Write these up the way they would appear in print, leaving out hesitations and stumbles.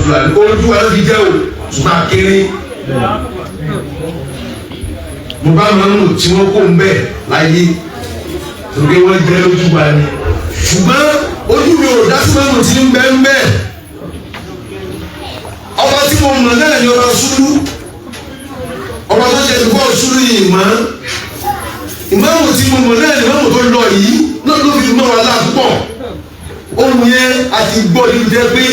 Fúlàní ojú wa ló fi jẹ́ o ṣùgbọ́n akéré mo bá máa ń mú tí wọ́n kó ń bẹ̀ láyé torí wọ́n jẹ́ lójú wa ni ṣùgbọ́n ojú mi ò dá sí mọ́mù tí ń bẹ́ ń bẹ́ ọba tí mo mọ̀ náà ni ọba Ṣúlú ọba tó jẹ́ ìfọ́ Ṣúlú yìí mọ́ ìmáàmù tí mo mọ̀ náà ni ìmáàmù tó lọ yìí náà ló fi mọ́ wa láàpọ̀ ohun yẹn àti gbọ́ níbi jẹ́ pé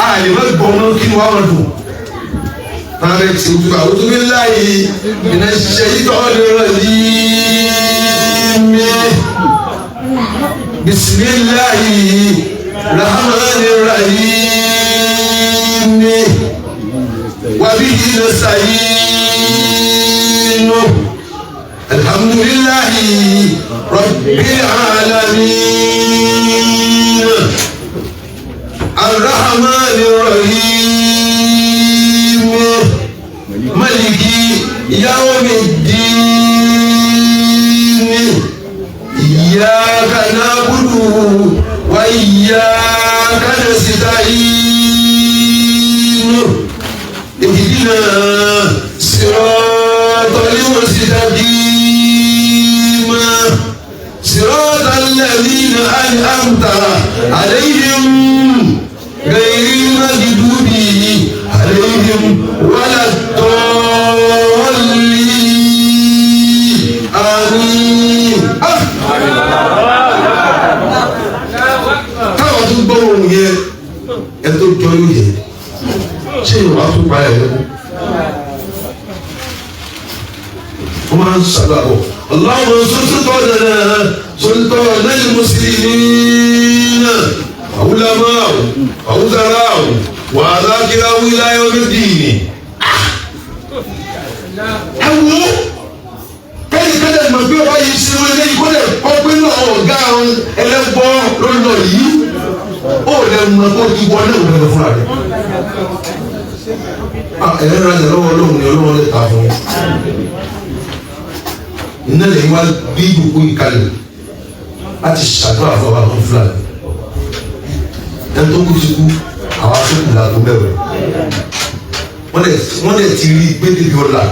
àlè má gbọ́ ọ́nà kí ni wàá wọn dùn. Ààrẹ tí o gbà wọ́n tó bí láàyè iná ṣiṣẹ́ yìí tọ́ lè rọ̀ yìí mi. Bismillahi rahmani rahim wa bihi nasta'in. Alhamdulillahi rabbil alamin. Ar-Rahmani rahim. Maliki yawmiddin. Iyyaka na'budu wa iyyaka nasta'in. Ihdina siratal mustaqim. Siratal ladzina an'amta alaihim ghayril maghdubi alaihim waladdallin. Àmín. Káwọn tó gbọ́ ohun yẹn ẹ tó jọ yóò yẹ ṣé ìwà tó pa ẹ̀ lẹ́kọ̀ọ́ wọ́n máa ń ṣàlàbọ̀ Allahumma sultana al-muslimina wa ulama'u wa wuzara'u wa adhakirahu ila yawmiddin. Ẹ wo kẹ́lẹ́kẹ́lẹ́ mọ̀ pé ọba yìí ṣe wọlé yìí kó lè kọ́ pé náà ọ̀gá àwọn ẹlẹ́gbọ́ lọ́nà yìí ó lè mọ̀ kó ti wọlé òun lẹ́nu fúnra rẹ̀. Ẹ̀rẹ́ ìrajà lọ́wọ́ Ọlọ́run ni Ọlọ́run lè ta fún un. Iná lè wá bí ìdòkú ìkàlẹ̀ láti ṣàdúrà fún ọba kan Fúlàní. Ẹni tó kú ti kú àwọn aṣọ́kù làgbo mẹ́wẹ̀ẹ́. Wọ́n lè ti rí gbẹ́dẹ̀bí ọ̀la.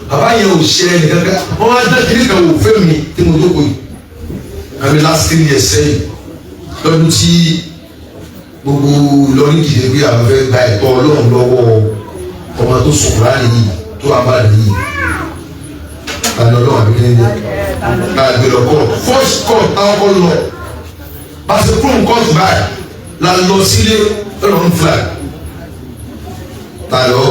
Bàbá yẹn ò ṣe ẹnì kankan. Wọ́n wá dá kiri kan wò fẹ́ mi tí mo tó kọ yìí. Àmì last 3 years sẹ́yìn lọ́dún tí gbogbo lọ́rí dìde bí àwọn fẹ́ gba ẹ̀tọ́ Ọlọ́run lọ́wọ́ ọmọ tó sùkúrà nìyí tó abá nìyí. Ọlọ́run àbíkẹ́ ní àgbèrò kọ́ first court táwọn lọ pàṣẹ fún court báyìí la lọ sílé Ọlọ́run flag tá a lọ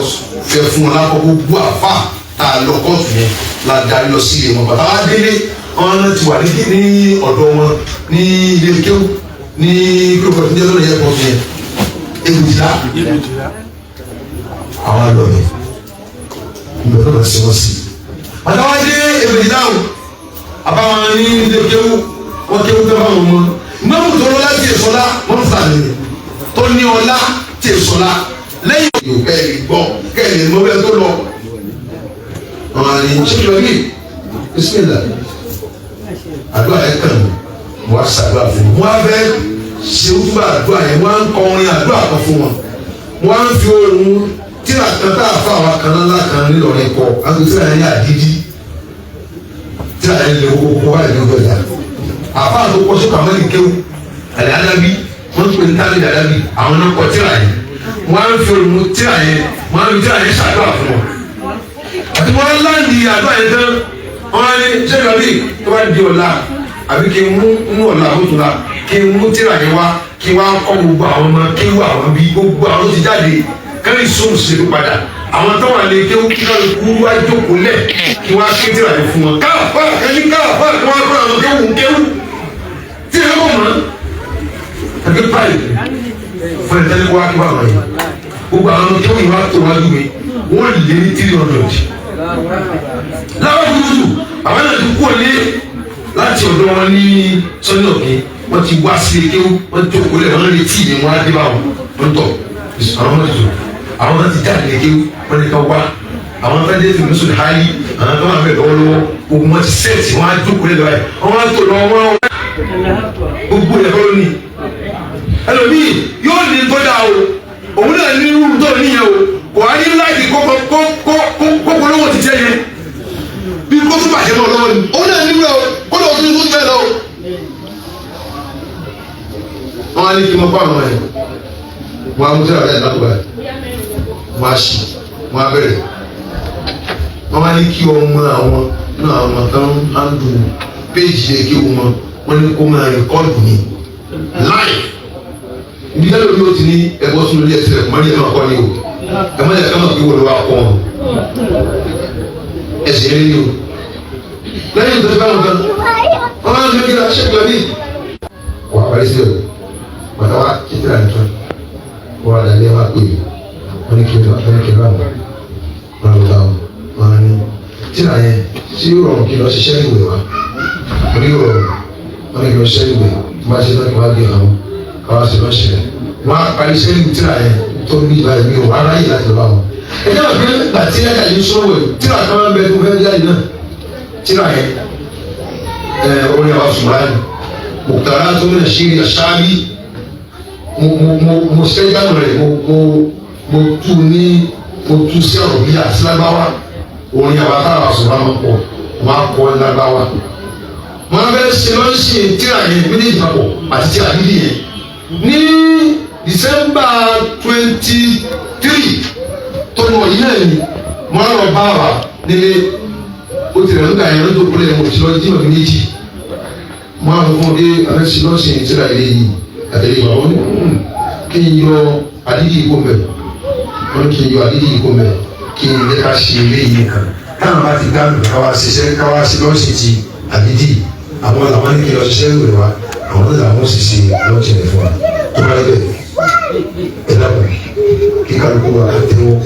fẹ́ fún wọn lápò gbogbo àfà tá a lọ kóòtù yẹn la darí lọ sílé wọn bàtà wá délé wọn ti wà ní ọ̀dọ̀ wọn ní ilé kéwù ní kílódé ní ẹlọ́run yẹn kọ́ yẹn èbùdílà àwọn àlọ́ yẹn ìgbà náà ṣe wọ́n sí àtàwádé èbèrè dáhùn àbáwọn ní ilé kéwú wọn kéwú tó báwọn mọ mọ́mú tó lọ́lá tí èsọ́lá wọ́n fà mí tó ní ọlá tí èsọ́lá lẹ́yìn yóò kẹ́lì gbọ́ kẹ́lì mọ́bẹ́ tó lọ ọ̀hún àní ṣíkìlọ̀ ní bísímìlà àdúrà yẹn kàn wọ́n á ṣàdúrà fún wọn wọ́n á fẹ́ ṣe wúbà àdúrà yẹn wọ́n á ń kọ orin àdúrà kan fún wọn wọ́n á ń fi ohun tíra kan tá a fa àwọn kan ńlá kan nílọrin kọ agbèsè yẹn yà dídí tíra yẹn lè kókó wáyé ní ọgbẹ́ta àfa àti kọ́sí kàmẹ́lì kéwù àlẹ́ adábí wọ́n ń pè ní tábìlì adábí àwọn náà kọ tíra yẹn wọ́n á ń fi olùmú tíra yẹn wọ́n á ń fi tíra yẹn ṣàdúrà fún wọn. àti wọ́n láǹdì àdúrà yẹn tán wọ́n á ní sẹ́yìn ọ̀bí tó bá di ọ̀la àbí kí n mú ọ̀la àbótúla kí n mú tíra yẹn wá kí wọ́n á kọ́ gbogbo àwọn ọmọ kéwù àwọn bí gbogbo àwọn tó ti jáde kẹ́rì sóhùn sí padà àwọn tó wà lè kéwú kí wọ́n kú wá jókòó lẹ̀ kí wọ́n á ké tíra yẹn fún wọn. káàpá ẹni káàpá kí wọ́n á kọ́ àwọn kéwú kéwú tí ẹ kọ́ mọ́ ẹgbẹ́ báyìí fún ẹ̀tẹ́lẹ́ wá kí wọ́n àwọn yìí gbogbo àwọn kéwú yìí wá tó wájú mi wọ́n lè ní 300. láwọn kúrúdù àwọn náà ti kú ọ̀lẹ́ láti ọ̀dọ̀ wọn ní sọ́nà òkè wọ́n ti wá sí kéwú wọ́n jókòó lẹ̀ wọ́n lè tí ìwọ̀n á dé bá wọn tọ̀ àwọn náà ti jáde kéwú wọ́n lè ká wá àwọn fẹ́ẹ́ dé tìmí sùn hali àwọn tó máa bẹ̀ lọ́wọ́lọ́wọ́ gbogbo wọn ti sẹ́ẹ̀tì wọn á jókòó lẹ̀ lọ́wọ́ wọn á tó lọ́wọ́ wọn gbogbo ẹ̀ kọ́ lónìí ẹlòmíì yóò ní tọ́jà o òun náà ní irú tó níyẹn o kò á ní láìpẹ́ kó polówó ti jẹ́ yẹn bí kó tún bàjẹ́ náà lọ́wọ́ ni òun náà nílò kó lọ́wọ́ tó ní tó fẹ́ lọ. wọ́n á ní kí wọ́n bá àwọn ẹ̀ wọ́n á mú tẹ́lẹ̀ àbẹ́rẹ́ lápò báyìí wọ́n á ṣì wọ́n á bẹ̀rẹ̀ wọ́n á ní kí ọmọ àwọn náà àwọn kan á ń dùn péjì yẹn kí wọ́n ní kó máa rìkọ́ọ̀dù ní láì ibi tẹ́lẹ̀ omi ó ti ní ẹ̀bọ́ sínú ilé ẹ̀sẹ̀ ẹ̀kọ́ mọ́ni ẹ̀ máa kọ́ ni o ẹ̀ mọ́ni ẹ̀ ká máa fi wọ́n lọ́wọ́ àkọ́ wọn ẹ̀sẹ̀ yẹn ni o lẹ́yìn tó ti bá wọn kan wọ́n máa ń gbé kíra ṣẹ́gun ẹ̀mí wà á parí sílẹ̀ o wàtá wa kíkìrà nìkan wọ́n á dàlẹ́ wá pè mí wọ́n ní kí n bá wọn wọ́n lọ bá wọn wọ́n á ní tíra yẹn tí yóò rọrùn kí lọ ṣiṣẹ́ ìwé wa wọ́n ní yóò rọrùn wọ́n ní kí lọ ṣiṣẹ́ ìwé tó bá ṣe náà kí wọ́n á gbé àwọn káwá sí lọ ṣẹlẹ̀ wọ́n á parí iṣẹ́ ìwé tíra yẹn tó ní ìgbà yẹn mi ò wá ráyè láti lọ bá wọn. ẹ jẹ́ àgbẹ̀ gbàtí ẹ̀ka yìí sọ́wọ́ ẹ̀ tíra kan máa ń bẹ fún fẹ́ẹ́ jáde náà tíra yẹn orin àwọn sùnmáàlì mùkàrà tó ní ṣírí àṣáábí mo ṣẹ́jáde rẹ̀ mo tú sí ọ̀rọ̀ bíi àtìlágbáwá orin àwọn akáwà sùnmáàlì pọ̀ wọ́n á kọ́ lágbáwá wọ́n á bẹ́ẹ̀ ṣe lọ́ọ̀ṣì tíra yẹn méjèèjì papọ̀ àti tíra dídì yẹn ní December 23 tó lọ yìí náà ni wọ́n á lọ bá wa nílé ó ti rẹ̀ nígbà yẹn ló tó kúlẹ̀ mo ti lọ jí màmí méjì mo á fún un dé abẹ́sí lọ́sìn ìtura ilé yìí àtẹ̀lé ìwà wọn kí n yọ àdídì ìkó mẹ́ wọn kí n yọ àdídì ìkó mẹ́ kí n lè ká ṣe ilé yìí kan táwọn bá ti dáhùn káwá ṣiṣẹ́ káwá sí lọ́sìn ti àdídì àwọn làwọn ní kí lọ ṣiṣẹ́ ìwé wa àwọn náà làwọn sì ṣe lọ́sìn rẹ̀ fún wa tó bá lẹ́bẹ̀ẹ́ ẹ dábàá kí kálukú wa ká tẹ́wọ́.